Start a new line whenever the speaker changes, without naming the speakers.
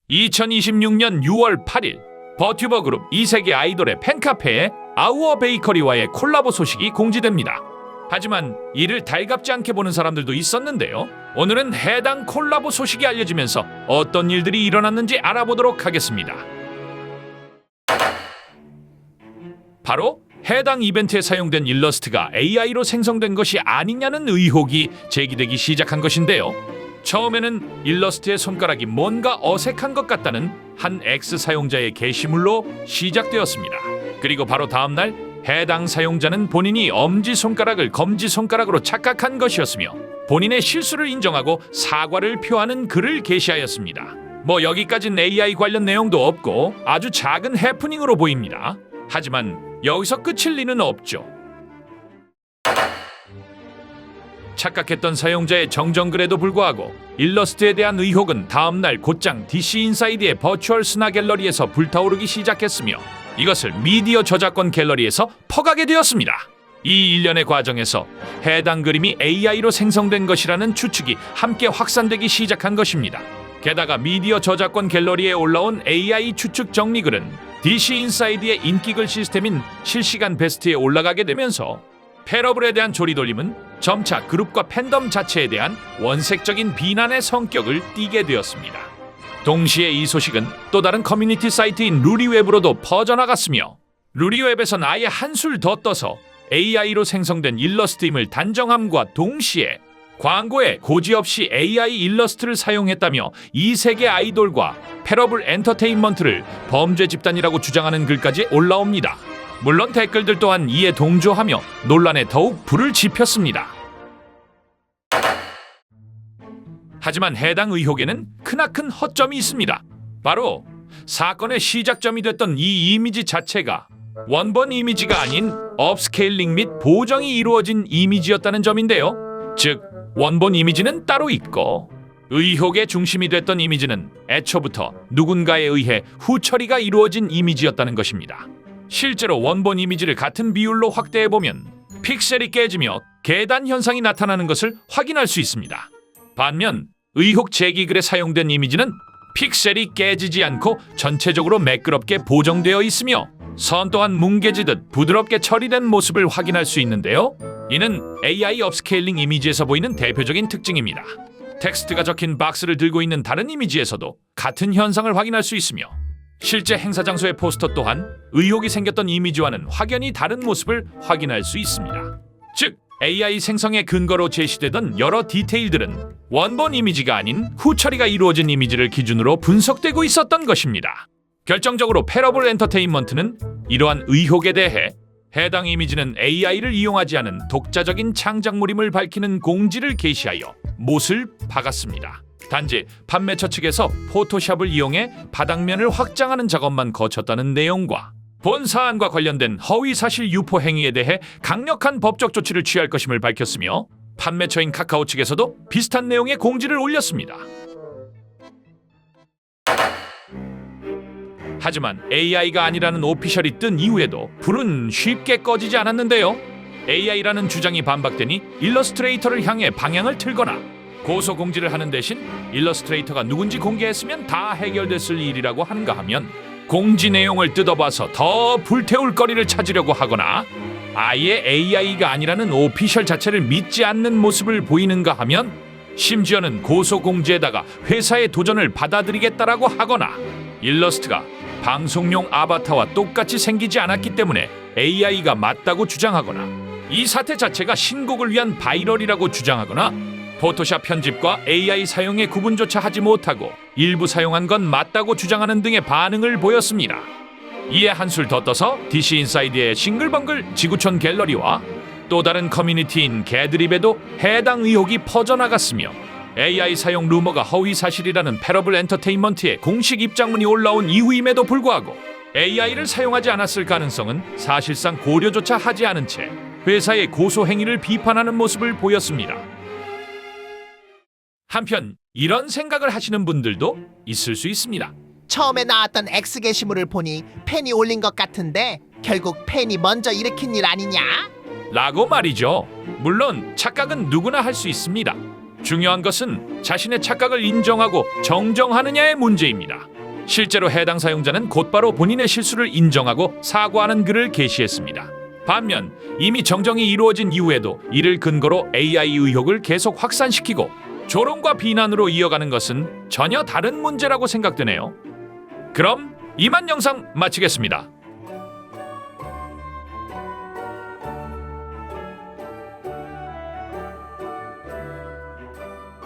2026년 6월 8일 버튜버 그룹 이세계 아이돌의 팬카페에 아우어 베이커리와의 콜라보 소식이 공지됩니다. 하지만 이를 달갑지 않게 보는 사람들도 있었는데요. 오늘은 해당 콜라보 소식이 알려지면서 어떤 일들이 일어났는지 알아보도록 하겠습니다. 바로 해당 이벤트에 사용된 일러스트가 AI로 생성된 것이 아니냐는 의혹이 제기되기 시작한 것인데요. 처음에는 일러스트의 손가락이 뭔가 어색한 것 같다는 한 X 사용자의 게시물로 시작되었습니다. 그리고 바로 다음날 해당 사용자는 본인이 엄지손가락을 검지손가락으로 착각한 것이었으며 본인의 실수를 인정하고 사과를 표하는 글을 게시하였습니다. 여기까진 AI 관련 내용도 없고 아주 작은 해프닝으로 보입니다. 하지만 여기서 끝일 리는 없죠. 착각했던 사용자의 정정글에도 불구하고 일러스트에 대한 의혹은 다음날 곧장 DC 인사이드의 버추얼 스나 갤러리에서 불타오르기 시작했으며 이것을 미디어 저작권 갤러리에서 퍼가게 되었습니다. 이 일련의 과정에서 해당 그림이 AI로 생성된 것이라는 추측이 함께 확산되기 시작한 것입니다. 게다가 미디어 저작권 갤러리에 올라온 AI 추측 정리글은 DC 인사이드의 인기글 시스템인 실시간 베스트에 올라가게 되면서 패러블에 대한 조리돌림은 점차 그룹과 팬덤 자체에 대한 원색적인 비난의 성격을 띠게 되었습니다. 동시에 이 소식은 또 다른 커뮤니티 사이트인 루리웹으로도 퍼져나갔으며 루리웹에선 아예 한술 더 떠서 AI로 생성된 일러스트임을 단정함과 동시에 광고에 고지없이 AI 일러스트를 사용했다며 이세계 아이돌과 패러블 엔터테인먼트를 범죄 집단이라고 주장하는 글까지 올라옵니다. 물론 댓글들 또한 이에 동조하며 논란에 더욱 불을 지폈습니다. 하지만 해당 의혹에는 크나큰 허점이 있습니다. 바로 사건의 시작점이 됐던 이 이미지 자체가 원본 이미지가 아닌 업스케일링 및 보정이 이루어진 이미지였다는 점인데요. 즉 원본 이미지는 따로 있고 의혹의 중심이 됐던 이미지는 애초부터 누군가에 의해 후처리가 이루어진 이미지였다는 것입니다. 실제로 원본 이미지를 같은 비율로 확대해보면 픽셀이 깨지며 계단 현상이 나타나는 것을 확인할 수 있습니다. 반면 의혹 제기글에 사용된 이미지는 픽셀이 깨지지 않고 전체적으로 매끄럽게 보정되어 있으며 선 또한 뭉개지듯 부드럽게 처리된 모습을 확인할 수 있는데요. 이는 AI 업스케일링 이미지에서 보이는 대표적인 특징입니다. 텍스트가 적힌 박스를 들고 있는 다른 이미지에서도 같은 현상을 확인할 수 있으며 실제 행사 장소의 포스터 또한 의혹이 생겼던 이미지와는 확연히 다른 모습을 확인할 수 있습니다. 즉, AI 생성의 근거로 제시되던 여러 디테일들은 원본 이미지가 아닌 후처리가 이루어진 이미지를 기준으로 분석되고 있었던 것입니다. 결정적으로 패러블 엔터테인먼트는 이러한 의혹에 대해 해당 이미지는 AI를 이용하지 않은 독자적인 창작물임을 밝히는 공지를 게시하여 못을 박았습니다. 단지 판매처 측에서 포토샵을 이용해 바닥면을 확장하는 작업만 거쳤다는 내용과 본 사안과 관련된 허위사실 유포 행위에 대해 강력한 법적 조치를 취할 것임을 밝혔으며 판매처인 카카오 측에서도 비슷한 내용의 공지를 올렸습니다. 하지만 AI가 아니라는 오피셜이 뜬 이후에도 불은 쉽게 꺼지지 않았는데요. AI라는 주장이 반박되니 일러스트레이터를 향해 방향을 틀거나 고소 공지를 하는 대신 일러스트레이터가 누군지 공개했으면 다 해결됐을 일이라고 하는가 하면 공지 내용을 뜯어봐서 더 불태울 거리를 찾으려고 하거나 아예 AI가 아니라는 오피셜 자체를 믿지 않는 모습을 보이는가 하면 심지어는 고소 공지에다가 회사의 도전을 받아들이겠다라고 하거나 일러스트가 방송용 아바타와 똑같이 생기지 않았기 때문에 AI가 맞다고 주장하거나 이 사태 자체가 신곡을 위한 바이럴이라고 주장하거나 포토샵 편집과 AI 사용의 구분조차 하지 못하고 일부 사용한 건 맞다고 주장하는 등의 반응을 보였습니다. 이에 한술 더 떠서 DC 인사이드의 싱글벙글 지구촌 갤러리와 또 다른 커뮤니티인 개드립에도 해당 의혹이 퍼져나갔으며 AI 사용 루머가 허위 사실이라는 패러블 엔터테인먼트의 공식 입장문이 올라온 이후임에도 불구하고 AI를 사용하지 않았을 가능성은 사실상 고려조차 하지 않은 채 회사의 고소 행위를 비판하는 모습을 보였습니다. 한편 이런 생각을 하시는 분들도 있을 수 있습니다.
처음에 나왔던 X 게시물을 보니 팬이 올린 것 같은데 결국 팬이 먼저 일으킨 일 아니냐?
라고 말이죠. 물론 착각은 누구나 할 수 있습니다. 중요한 것은 자신의 착각을 인정하고 정정하느냐의 문제입니다. 실제로 해당 사용자는 곧바로 본인의 실수를 인정하고 사과하는 글을 게시했습니다. 반면 이미 정정이 이루어진 이후에도 이를 근거로 AI 의혹을 계속 확산시키고 조롱과 비난으로 이어가는 것은 전혀 다른 문제라고 생각되네요. 그럼 이만 영상 마치겠습니다.